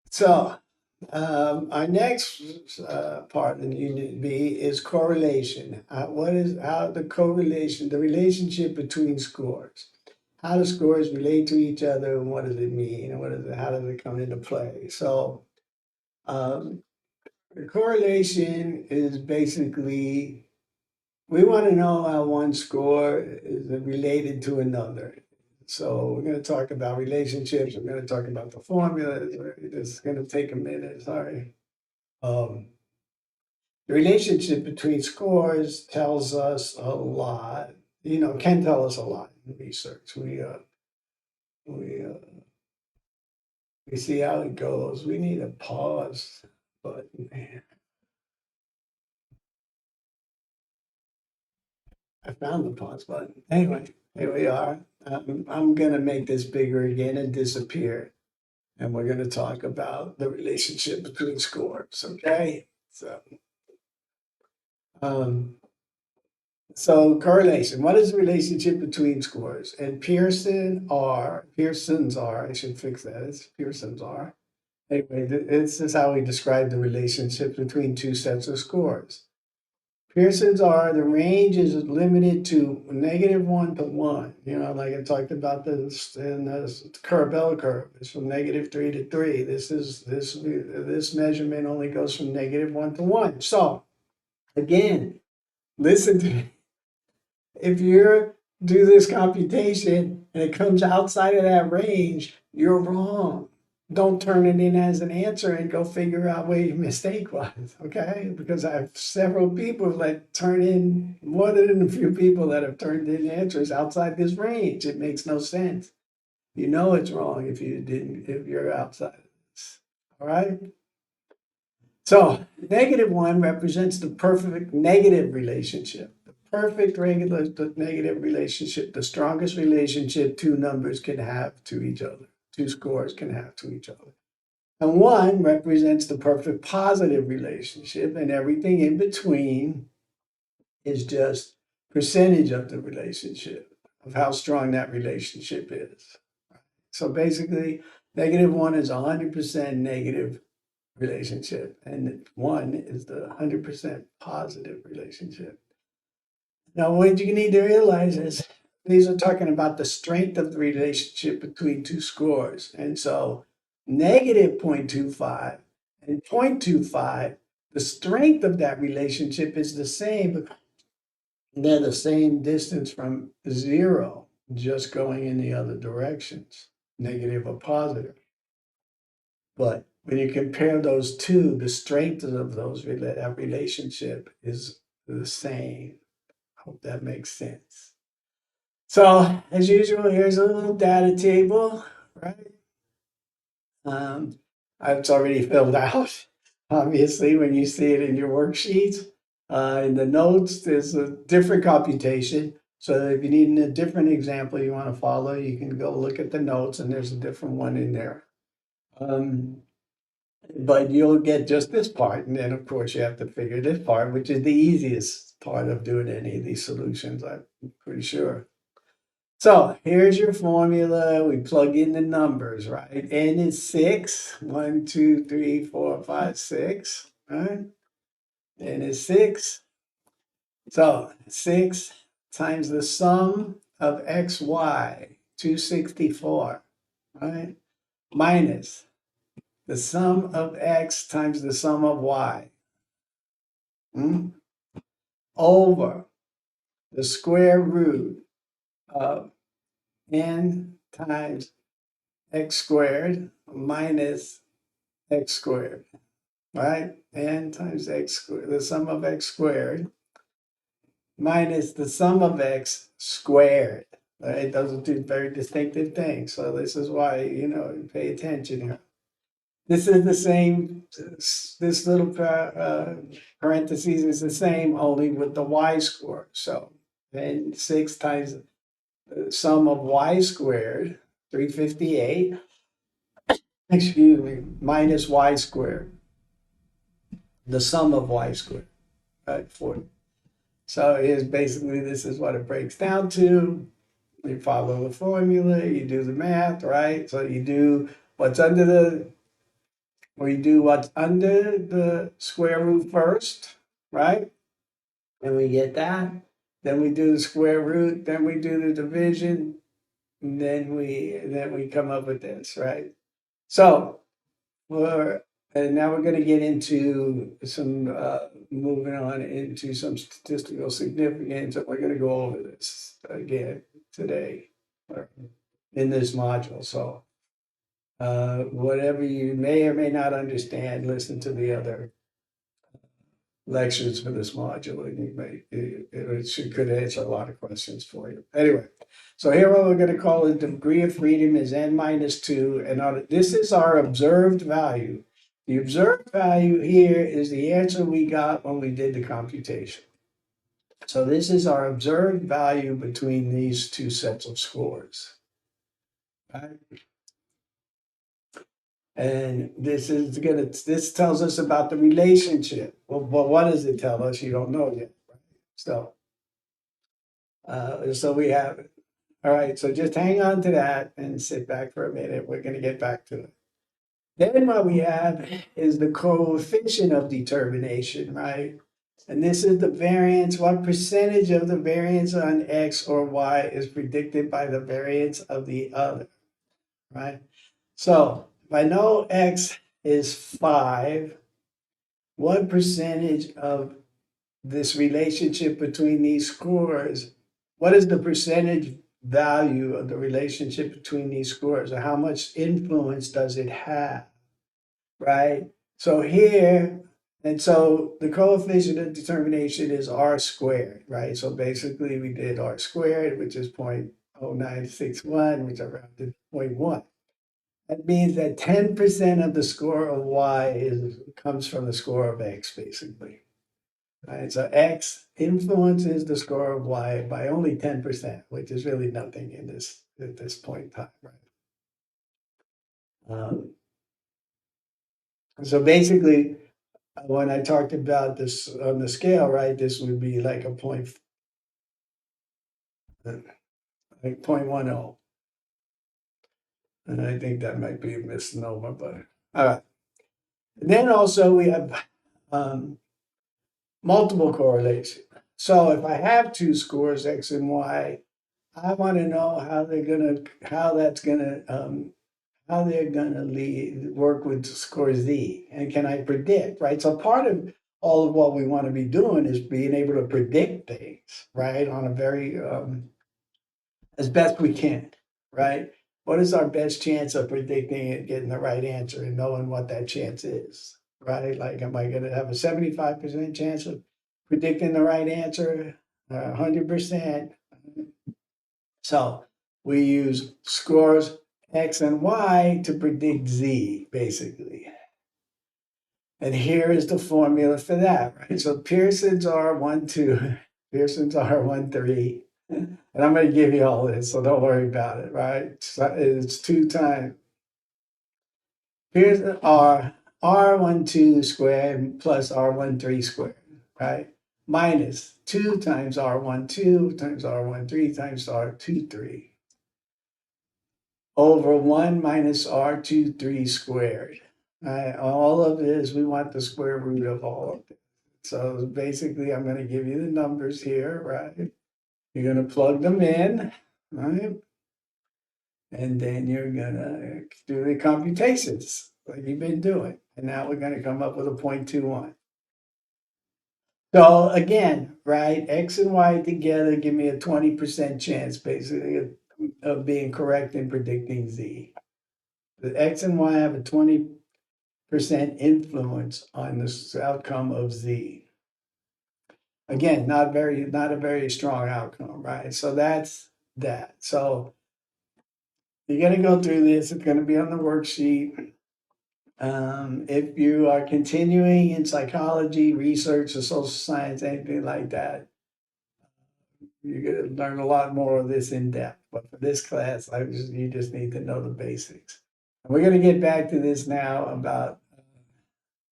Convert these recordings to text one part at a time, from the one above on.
So, our next part in Unit B is correlation. What is how the correlation, the relationship between scores? How do scores relate to each other, and what does it mean, and what is it, how does it come into play? So, um, the correlation is basically we want to know how one score is related to another. So we're going to talk about relationships. We're going to talk about the formulas. It's going to take a minute. Sorry. Um, the relationship between scores tells us a lot. Can tell us a lot in research. We we see how it goes. We need a pause, but man, I found the pause button. Anyway, here we are. I'm gonna make this bigger again and disappear, and we're gonna talk about the relationship between scores. Okay, um, so correlation. What is the relationship between scores? And Pearson's R. I should fix that. It's Pearson's R. Anyway, this is how we describe the relationship between two sets of scores. Pearson's are the range is limited to -1 to 1. Like I talked about this in this bell curve. It's from -3 to 3. This measurement only goes from -1 to 1. So again, listen to me. If you do this computation and it comes outside of that range, you're wrong. Don't turn it in as an answer and go figure out where your mistake was, okay? Because I have several people that turn in, more than a few people that have turned in answers outside this range. It makes no sense. You know it's wrong if you're outside of this, all right? So -1 represents the perfect negative relationship. The perfect regular the negative relationship, the strongest relationship two numbers can have to each other, two scores can have to each other. And 1 represents the perfect positive relationship, and everything in between is just percentage of the relationship, of how strong that relationship is. So basically, -1 is 100% negative relationship, and 1 is the 100% positive relationship. Now, what you need to realize is these are talking about the strength of the relationship between two scores. And so -0.25 and 0.25, the strength of that relationship is the same, but they're the same distance from zero, just going in the other directions, negative or positive. But when you compare those two, the strength of that relationship is the same. Hope that makes sense. So as usual, here's a little data table, right? Um, it's already filled out. Obviously, when you see it in your worksheets, in the notes, there's a different computation. So if you need a different example you want to follow, you can go look at the notes, and there's a different one in there. But you'll get just this part, and then of course you have to figure this part, which is the easiest part of doing any of these solutions, I'm pretty sure. So here's your formula. We plug in the numbers, right? N is 6. 1, 2, 3, 4, 5, 6. Right? N is 6. So 6 times the sum of xy, 264, right? Minus the sum of x times the sum of y, over the square root of n times x squared minus x squared, right? N times x squared, the sum of x squared minus the sum of x squared, right? Those are two very distinctive things. So this is why, pay attention here. This is the same, this little parentheses is the same only with the y score. So then 6 times the sum of y squared, 358, excuse me, minus y squared, the sum of y squared, right? 40. So here's basically, this is what it breaks down to. You follow the formula, you do the math, right? So you do what's under the We do what's under the square root first, right? And we get that. Then we do the square root, then we do the division, and then we come up with this, right? So and now we're going to get into some moving on into some statistical significance, and we're going to go over this again today in this module. So whatever you may or may not understand, listen to the other lectures for this module, and could answer a lot of questions for you. Anyway, so here what we're going to call the degree of freedom is n minus 2, and this is our observed value. The observed value here is the answer we got when we did the computation. So this is our observed value between these two sets of scores. Right? And this tells us about the relationship. Well, what does it tell us? You don't know yet. Right? So we have it. All right, so just hang on to that and sit back for a minute. We're going to get back to it. Then what we have is the coefficient of determination, right? And this is the variance. What percentage of the variance on X or Y is predicted by the variance of the other, right? So if I know X is 5, what percentage of this relationship between these scores, what is the percentage value of the relationship between these scores, or how much influence does it have, right? So here, and so the coefficient of determination is r squared, right? So basically we did r squared, which is 0.0961, which I rounded to 0.1. That means that 10% of the score of y comes from the score of x, basically. Right, so X influences the score of Y by only 10%, which is really nothing at this point in time, right? So basically, when I talked about this on the scale, right, this would be like a like 0.10. And I think that might be a misnomer, but all right. And then also we have multiple correlation. So if I have two scores, X and Y, I want to know how they're gonna work with score Z, and can I predict, right? So part of all of what we want to be doing is being able to predict things, right, on a very as best we can, right? What is our best chance of predicting and getting the right answer and knowing what that chance is, right? Like, am I going to have a 75% chance of predicting the right answer, 100%? So we use scores X and Y to predict Z, basically. And here is the formula for that, right? So Pearson's R12, Pearson's R13. And I'm going to give you all this, so don't worry about it, right? So it's 2 times Pearson R12 squared plus R13 squared, right? Minus 2 times R12 times R13 times R23 over 1 minus R23 squared. Right? All of this, we want the square root of all of it. So basically, I'm going to give you the numbers here, right? You're going to plug them in, right? And then you're going to do the computations like you've been doing. And now we're going to come up with a 0.21. So again, right, X and Y together give me a 20% chance, basically, of being correct in predicting Z. The X and Y have a 20% influence on the outcome of Z. Again, not a very strong outcome, right? So that's that. So you're going to go through this. It's going to be on the worksheet. If you are continuing in psychology, research, or social science, anything like that, you're going to learn a lot more of this in depth. But for this class, you just need to know the basics. And we're going to get back to this now about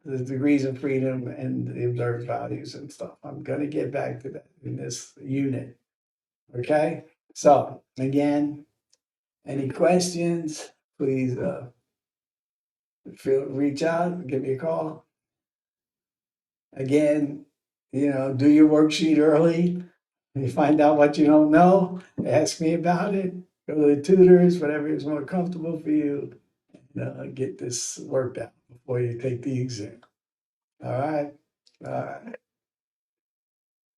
the degrees of freedom and the observed values and stuff. I'm going to get back to that in this unit. Okay? So, again, any questions, please reach out, give me a call. Again, do your worksheet early. You find out what you don't know, ask me about it. Go to the tutors, whatever is more comfortable for you. Get this worked out before you take the exam. All right. All right.